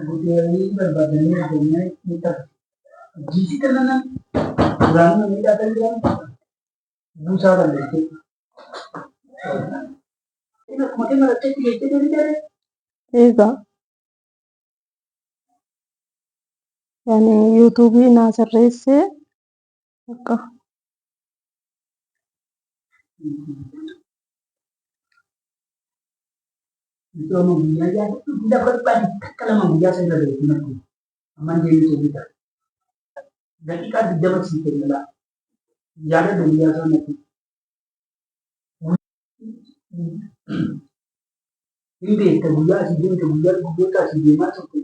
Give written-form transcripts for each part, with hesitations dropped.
Budeelii barbaadanii adeemnee ni ta'a. Jiisi kana duraan miidhagaa jiran buusaa balleessee. Mootii marattee jettee deemtee Egaa yani yuutuubii naa sirreessee akka misooma guyyaa jaallatu guddaa barbaade takka lama guyyaa sana beeku natti. Amman deemtee ni ta'a. Daqiiqaa 20 sii kenna. Yaada guyyaa sana natti. Ni beekta guyyaa asii deemte guyyaa guyyoota asii deemaa turte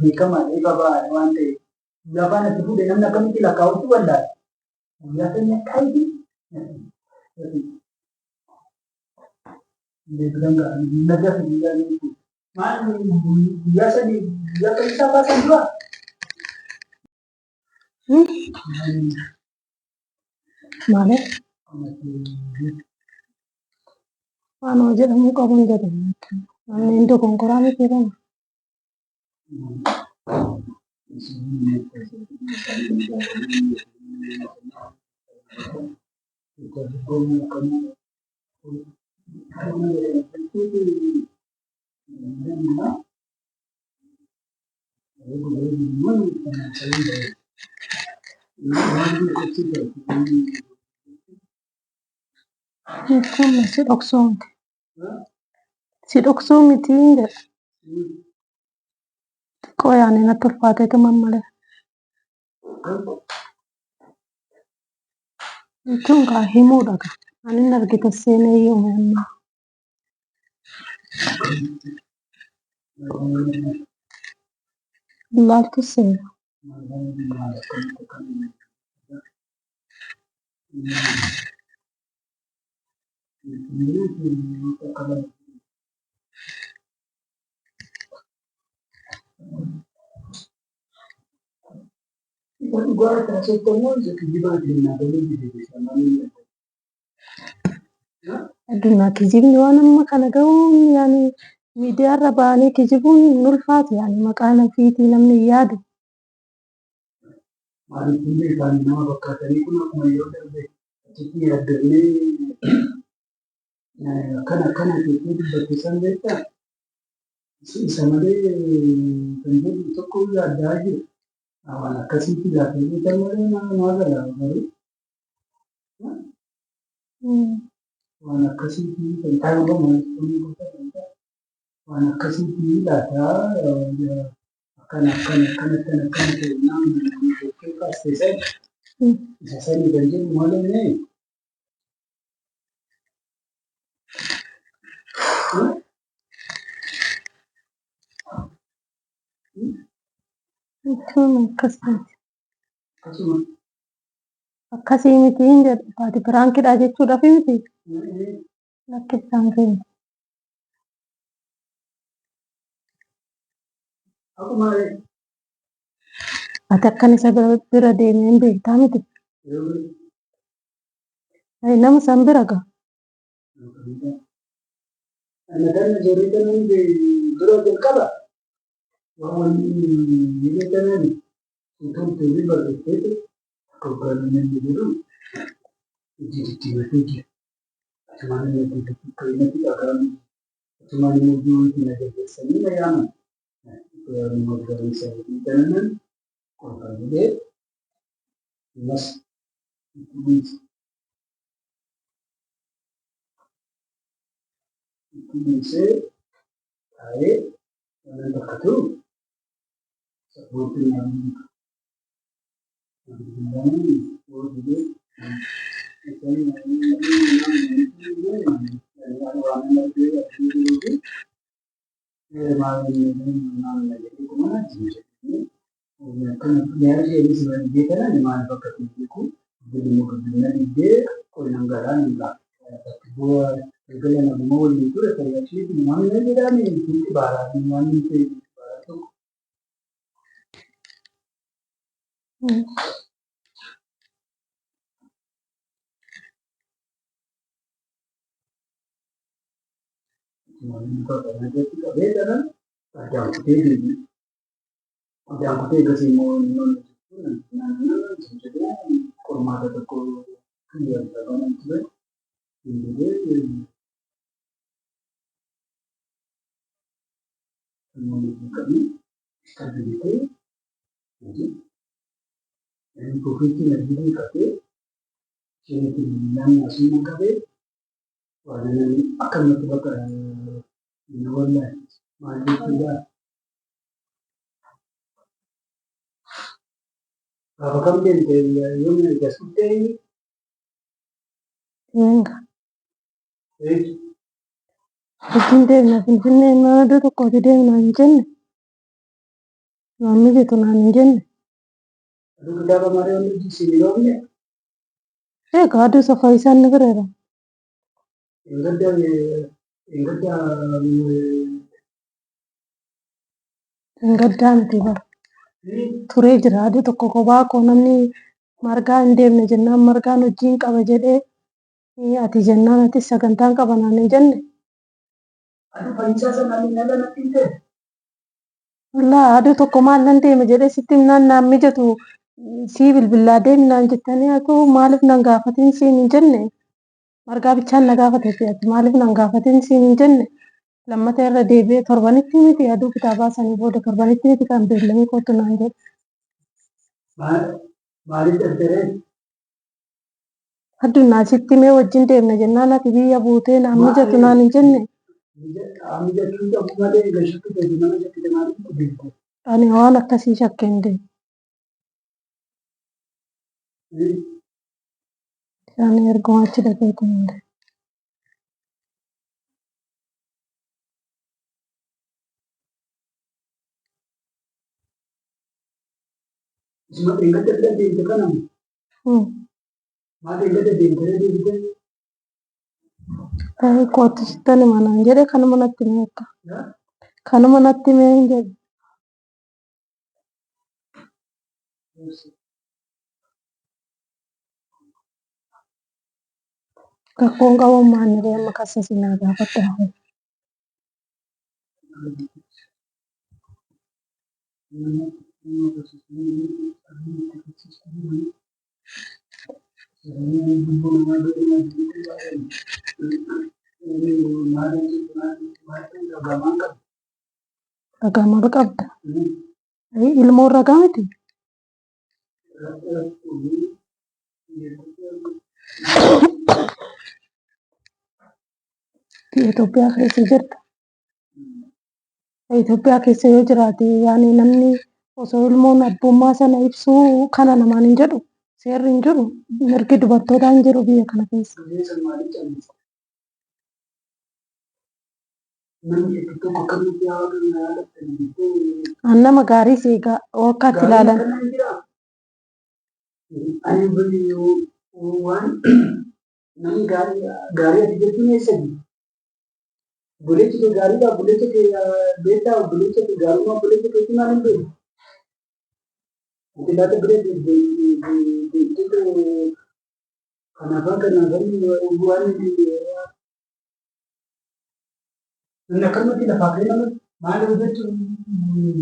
beekamaa eegaa ba'aadha waan ta'eef. Guyyaa afaan itti fuudhe namni akkamitti lakkaa'utti wallaala. Guyyaa sana qaayiti. Nagaa fi guyyaa jechuudha. Maal guyyaa sadii guyyaa kamisaa baasan dura? maaliif waanuma jedhamuu qabu hin jedhamu. Manneen dogongoraa miti jedhama. Kun si dhoksuu miti. Si dhoksuu miti hin jedha. Xiqqoo yaani natti ulfaateetu mammalee. Jechuun kaa himuudha kaa. Ani hin argite seenee himu amma. Laaltu seena. Guarda, sotto molto ti dibattino delle Addunyaa kijibni waan amma kana ga'uun yaani miidiyaarra ba'anii kijibuun hin ulfaatu yaani maqaan ofiitii namni hin yaadu. maaliifillee isaanii nama fakkaatanii kun akkuma yeroo darbe achitti yaaddarnee akkana jettee dubbatte san beektaa? Isa malee kan jedhu tokko yaaddaa jiru. Waan akkasitti gaaffii beekan malee nama gala garuu waan akkasitti kan taa'u waan akkasitti laataa akkana ta'e namni tokko kaastee isa sanii kan jedhu malee Jechuun akkasiiti. akkasuma Akkasii miti hin jedhu. Ati biraankiidha jechuudhaaf miti. Lakkisaan keenya. akkuma Ati akkan isa bira deemee hin beektaa miti. Nama san bira ga'a. nagaan ijoollee kanaan dura jalqaba waan biyya kanaan utumtuu fi barreeffate akkaataan inni jedhu itti himatee jira. Asumaan inni qabeenya dhagaan asumaan inni itti nageessanii na yaaman. Magariisa fi kanaan qulqullee mas itti dhiisee taa'ee waan takkatu sabboonni nyaanni Namni tokko nagatti qabee jira. Addaan kutee deebi'e. Addaan kutee gasii immoo qormaata tokko xiyyeeffata kan ture. Namoonni qabanii stabilitee kofiitti nagdii qabee shiniitti naannoo asuma qabee waan akkamitti bakka hin wallaan maal jechuudha. Gaafa kam deemte yoomna eeggasuutti Eenga. Hojiin deemna Finfinnee mana iddoo tokkooti deemna hin jenne. Namni bitu naan hin jenne. aduu kitaaba marii hundi sibiilonni Egaa aduu safaa isaan ni bireera. Gaddaa miti bara. Turee jira aduu tokko kophaa koo namni margaa hin deemne jennaan margaan hojiin qaba jedhee ati jennaan ati sagantaan qaba naan hin jenne. aduu fayyisaa sanaan hin natti hin ta'e. Wallaa aduu tokko maal nan deeme jedhee sitti himnaan naan mijatu sii bilbilaa deemnaan jettanii atu maaliif nan gaafatiin siin hin jenne. Margaa bichaan na gaafate ati maaliif nan gaafatiin siin hin jenne. Lammata irra deebi'ee torbanitti miti aduu kitaabaa sanii booda torbanitti miti kan beellamii kootu naan jedhe. Maaliif daldalaa? Addunyaa sitti mee wajjin deemna jennaan ati biyya buutee naan mijatu naan hin jenne. Mijachuun qabu malee gashatti gadi nama jakkite maaliif beeku? Ani waan akkasii shakkeen deemu. Isaan erguma achi dhaqeetu hin deemu. Isuma eeggata bira deemte kanamu maal eeggata deemtee deemte? Kootu sittani manaan jedhe kanuma natti himee akka. Kanuma natti himee hin jedhe. Kakkoon qabuun maanniree amma kassa sinaa gaafadha. Ragaa maal qabda? Ilmoon ragaa miti? Itoophiyaa keessa jirta. Itoophiyaa keessa yoo jiraate yaani namni osoo ilmoon abbummaa sana ibsuu kana namaan hin jedhu seerri hin jiru mirgi dubartootaa hin jiru biyya kana keessa. Nama gaarii seegaa wakkaatti ilaalan. Namni gaarii ati jechuun eessatti? Buleechi kee gaariidha. Buleecha kee beektaa? Buleecha kee gaarummaa buleecha keetti maal hin beeku? Ati laata biree beektuu kanaafan waan inni akkanumatti lafaa kee nama maal hojjechuun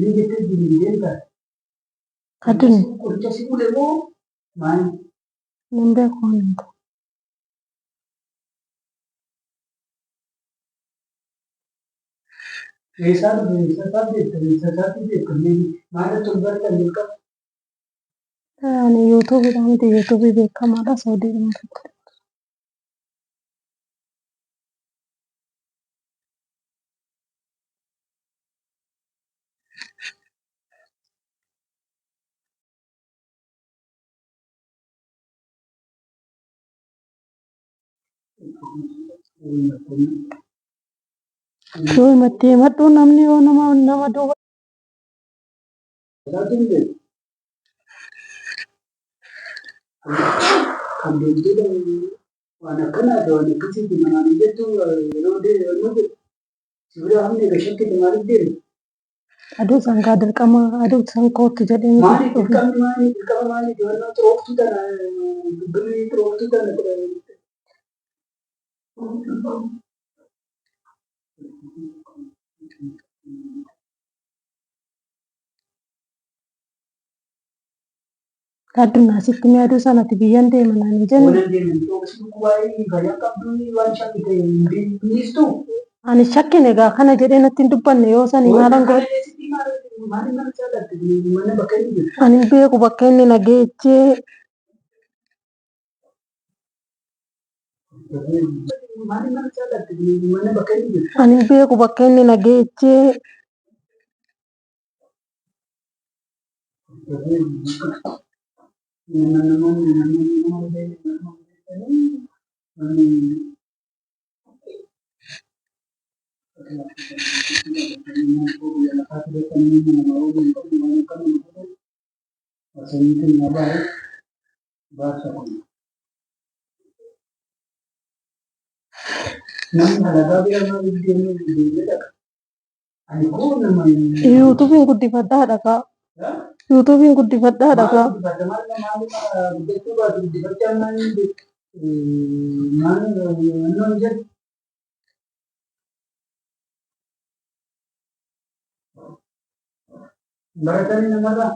ni jettee jiru deemtaa? Addunyaa. Qoricha si fuudhe moo maal? Nan beeku waan hin ta'u. Eessaan beektaa maal toluu baratan jalqaba? Ani yuutuubiidhaan miti yuutuubii beekamaadha Saawudii irratti. Yoo himatti himadhu namni yoo nama duuba. Kan beektuudha waan akkanaati waan akkasiiti namaan jettu yeroo deemu sibira hamne gashakkite maaliif deemu? Aduu sangaa dirqama aduu san kootu jedhee miti. Maaliif dirqama maaliif waan xurooftuu tana dubbii xurooftuu tana Addunyaa sitti mi'aaduu sanatti biyyan deeman ani jenne. Wannan deeman to wasu waa'ee fayyaa qabduu waan shakkii ta'e hin beektu. Ani shakkine egaa kana jedhee natti hin dubbanne yoo sani maalan godhe. Maali mana jaalatte mana bakka inni jiru. Ani hin beeku bakka inni na geechee. Maali mana jaalatte mana bakka inni jiru. Ani hin beeku bakka inni na geechee. YouTube'n guddifadhaadha kaa. YouTube'n guddifadhaadha kaa. Baratanii namarraa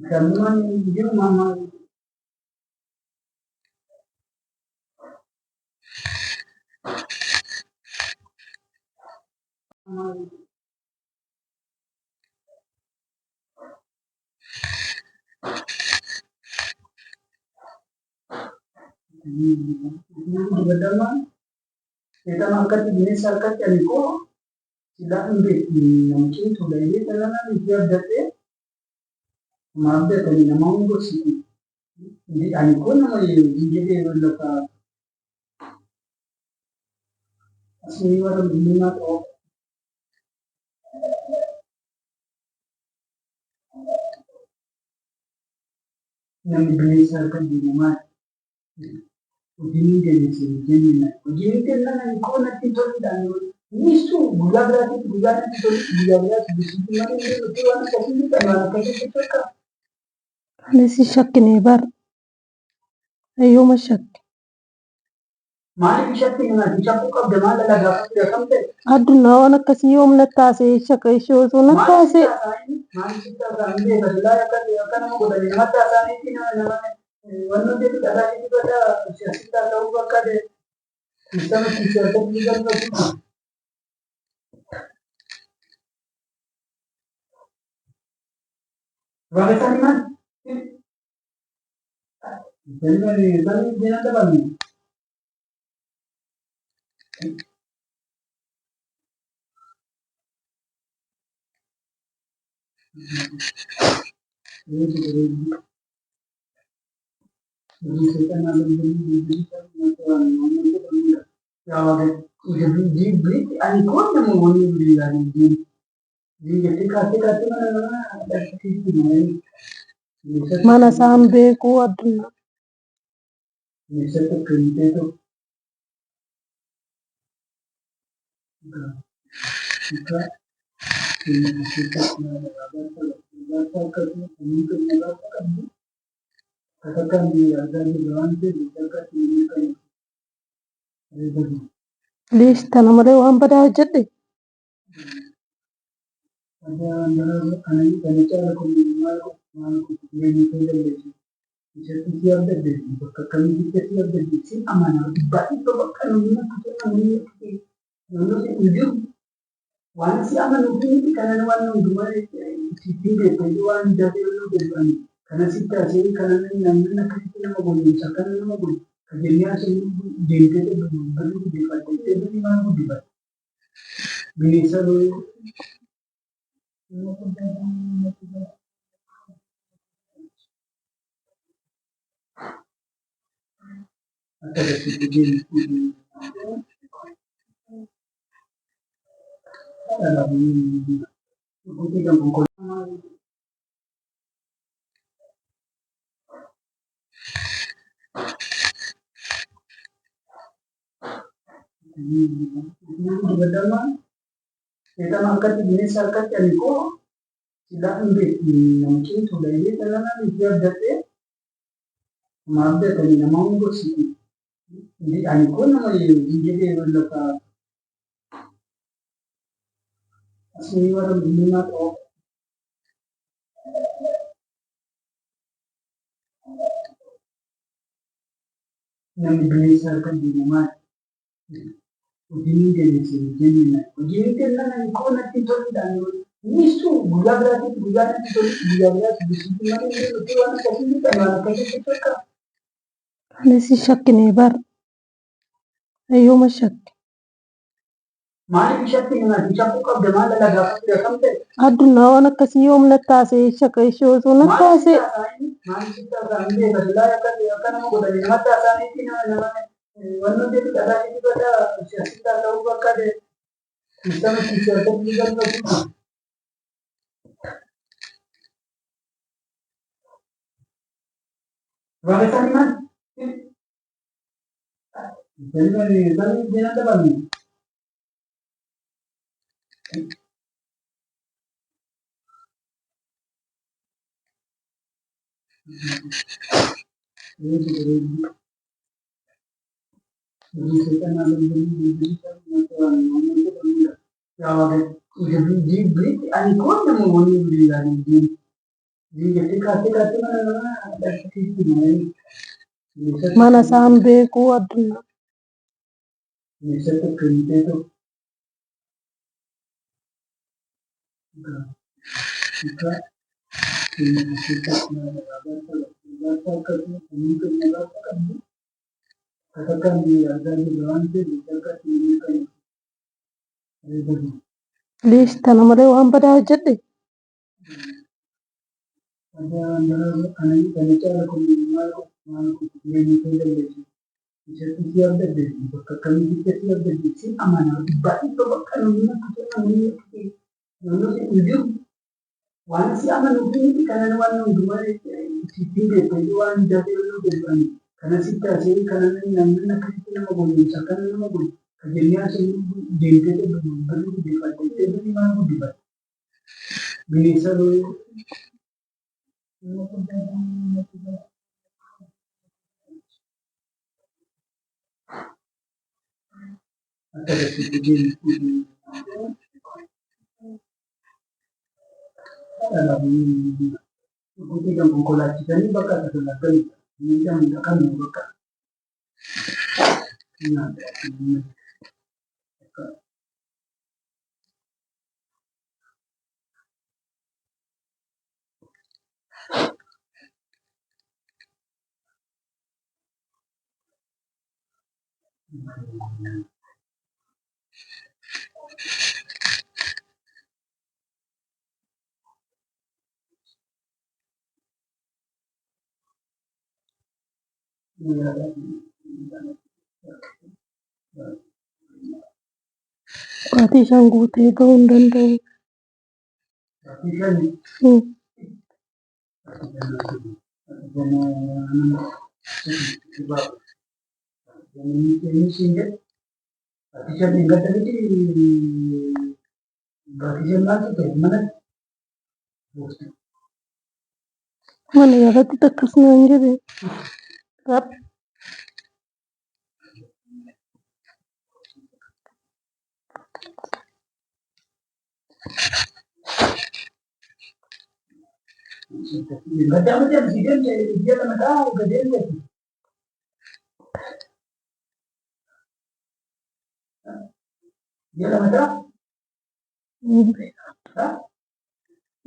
sammumaan jiru maamaa dibadaman kita angkat binesa angkat yang ko sila hindi namkin sudah ini karena dia dete maaf deh tadi nama unggul sih di aniko nama jadi berlaka asli orang dunia oh yang binesa angkat di rumah Ujini dia sih, ujini dia nana iko nanti tuh dan Nisu, gula berarti gula nanti tuh gula berarti di situ mana ini betul anak kasih kita mana kasih kita kan. Ani si shakkine bar. Ayyuma shakki. Maali bisa tinggal di campur kau demam lalaga apa dia sampai. Addunyaa waan akkasii yoom nattaasee shakka ishee osoo nattaasee. Maali kita sampai berlaya kan dia kan mau godani mata sana ini nama wannan dia tidak ada itu pada kita tahu bakal deh. Kita masih siapa juga nggak. Bagaimana man? Jadi mana jangan terbang. Mana isaan beekuu addunyaa. Liis tana malee waan badaa hojjedhe. Waan si amanuufi kanan waan hundumaa ittiin beekamu waan jaalatanii beekamu kana sitti asii kana namni akkasitti nama gowwoomsa kana nama godhu kajennee asii deemtee barri guddifattee barri maal guddifatte bineensa akkasitti deemtu. Kita angkat binesa angkat yang ko sila hindi namkin sudah ini karena dia dete maaf deh tadi nama unggul sih di aniko nama jadi berlaka Asli warra guddinaa ta'uu namni bineensa harka jiru maali? Hojiin gameessa hojjennaan hojiin kennaan koo natti toluudhaan innisu guyyaa biraatiif guyyaa natti tolu guyyaa biraatti bisitti malee nuti waan akkasii kan waan akkasii fakkaata. Anis shakkinee bara. Ayyuma shakki. Maaliif shakki namaati? Shakkuu qabda maal alagaa fudhata kam ta'e? Addunyaa waan akkasii yoom natti taasee shakka ishee osoo natti taasee. Maaliif taasaan beeka silaa akka nama godhanii namatti taasaaniitti nama wanni hojjetu dhagaa dibata siyaasitaa ta'uu bakka sistama siyaasatti galfatu. Waaqessaan maal? Bani jena dabali. Mana isaan beekuu addunyaa. Liis tana malee waan badaa hojjedhe. Waan si amanuufi kanan waan hundumaa ittiin beekamu waan jaalatanii beekamu kanas itti asii kanan namni akkasitti nama gurgurta kan nama gurgurta kajennee asii deemtee baruu guddifatte deemtee maal guddifatte bineensa looyee akkasitti deemtee. Kuti yang mengkolaborasikan bakal terlalu yang akan membuka. Waatii isaan guutee gahuu hin danda'u. Mana yaadatti akkasuma hin jedhe. Macam dia tak tahu kerja dia. Dia tak tahu.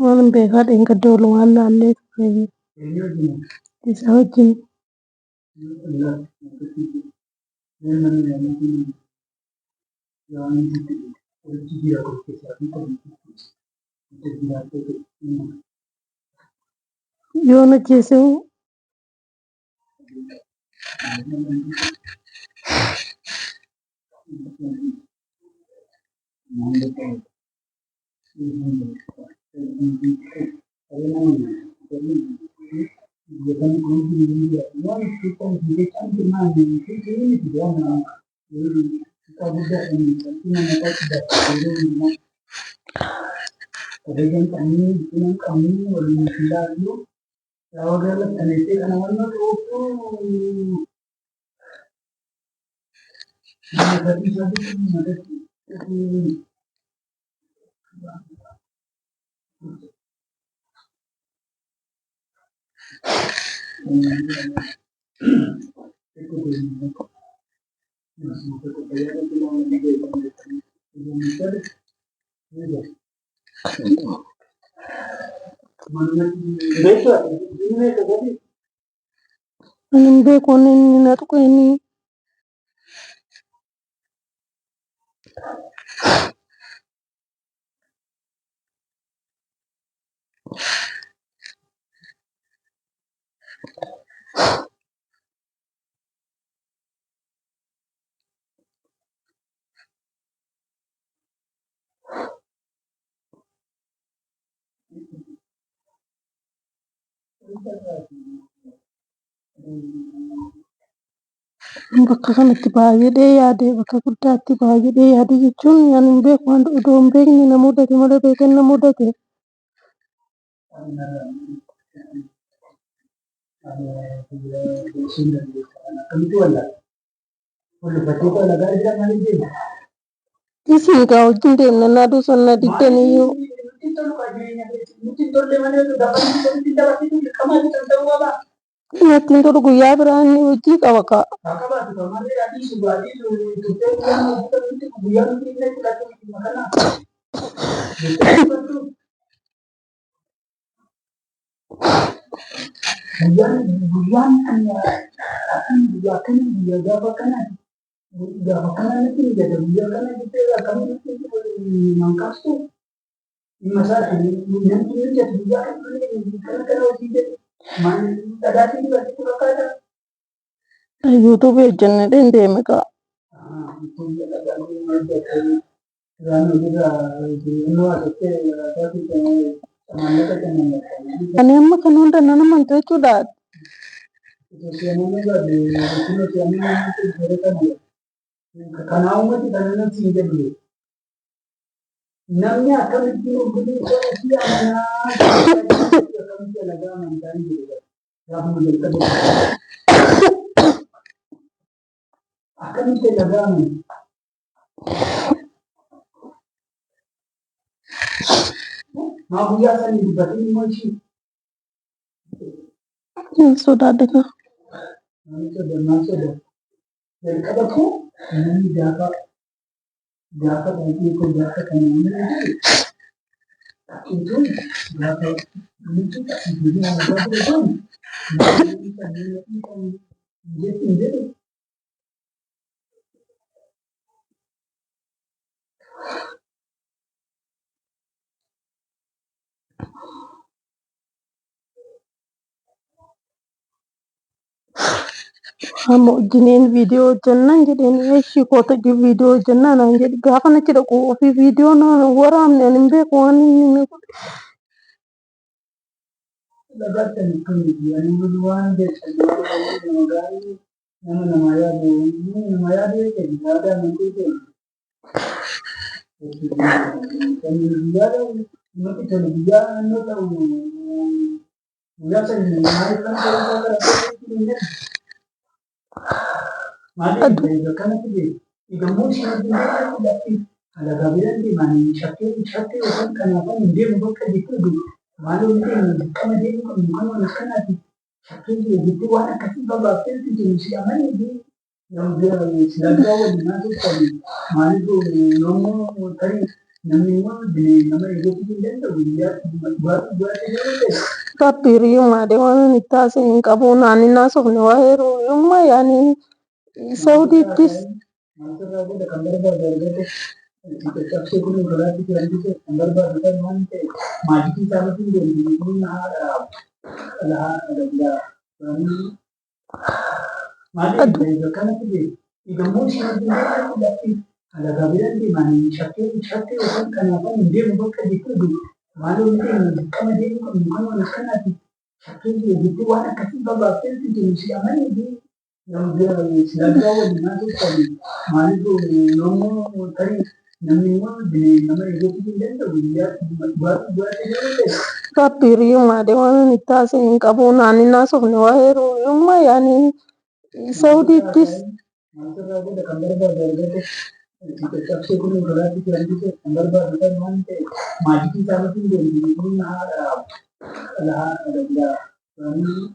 Waan beekaa dheenga doolu waan laallee Ini isa wajjin yoon ajjeese Ani hin beeku wanni inni na tuqe inni. Bakka kanatti baay'ee yaade bakka guddaatti baay'ee yaade jechuun ani hin beeku waan odoo hin beekne na mudate malee beekeen na mudate. Isin gaa wajjin deemna na aduu sana digdaniyyuu. Ittiin tolu guyyaa biraa inni hojii qaba kaa. YouTube hojjennee deeme kaa. Ani amma kan hunda nan amantu jechuudha. Namni akkamitti dhaga'amu maa guyyaa sanii dubbatiin immoo ishii Sodaadha kaa. jalqaba koo namni gaafa baay'ee kun gaafa kan namni fakkiituun gaafa nuti ijoollee hawaasaa ture kun namni kanneen kan jettiin jedhu Amma wajjiniin viidiyoo hojjennaan jedhanii ishii koota viidiyoo hojjennaa naan jedhi gaafa nachi dhaqu ofii viidiyoo naan waraabne ani hin beeku waan inni lagartan kan yani waan beekan nama gaarii nama yaadu yaada nuti kan yaada nuti kan biyyaa annoo ta'u guyyaa sanii maaliif kan ta'u maaliif kanatti beeku gammoo ishee alagaa biratti maanii shakkii yookaan kanaafan hin deemu bakka jechuudha. Maluun ini kami dia bukan manusia nanti. Tapi dia itu warna kasih bapak itu jenis siapa ini yang dia sedang awal di mana tu kali. Malu tu nomo tadi nama di nama itu dia tu dia buat dia. Tapi riung ada orang nita sing kabun ani nasok ni waheru yung mayani Saudi tis. Masuk aku dah kamar baru सबसे गुरु घोड़ा की रंग से अंदर बाहर मान के माजी की चावल की गुरु ना अल्लाह अल्लाह माजी जो करना चाहिए ये गमों से ना जाती अल्लाह गाबिरन की मानी शक्ति उसन करना पर मुझे मुझे कर दिक्कत दो मालूम नहीं कम दे को मुझे वो करना थी शक्ति की जितनी वाला किसी बाबा से जो मुझे अमन नहीं yang dia sedang awal di mana tu kali malu tu nomo tadi namanya di nama itu dia tu dia buat dia. Tapi riung ada orang nita sing kabun ani nasok ni waheru yung mayani Saudi tis. Masuk aku dah kamar baru Caccabsee kun garaatti jiran kan barbaadatan waan ta'eef maatii isaaniitiin deemanii kun haadha isaanii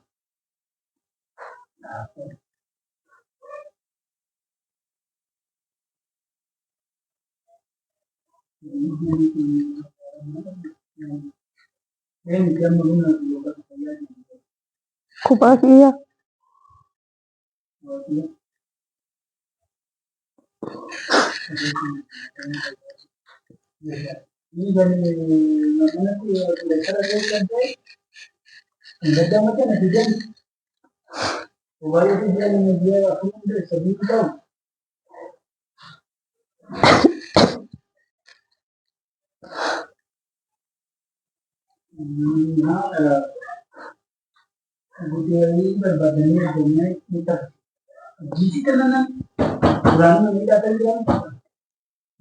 Kuphaa kiyya.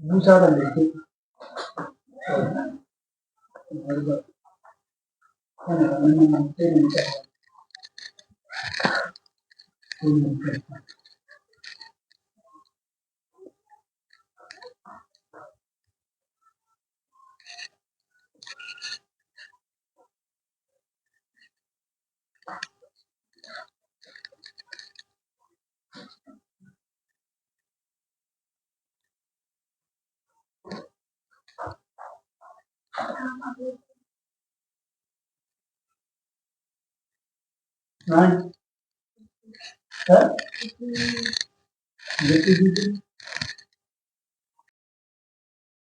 buusaa dandeessee kana kan namatti naan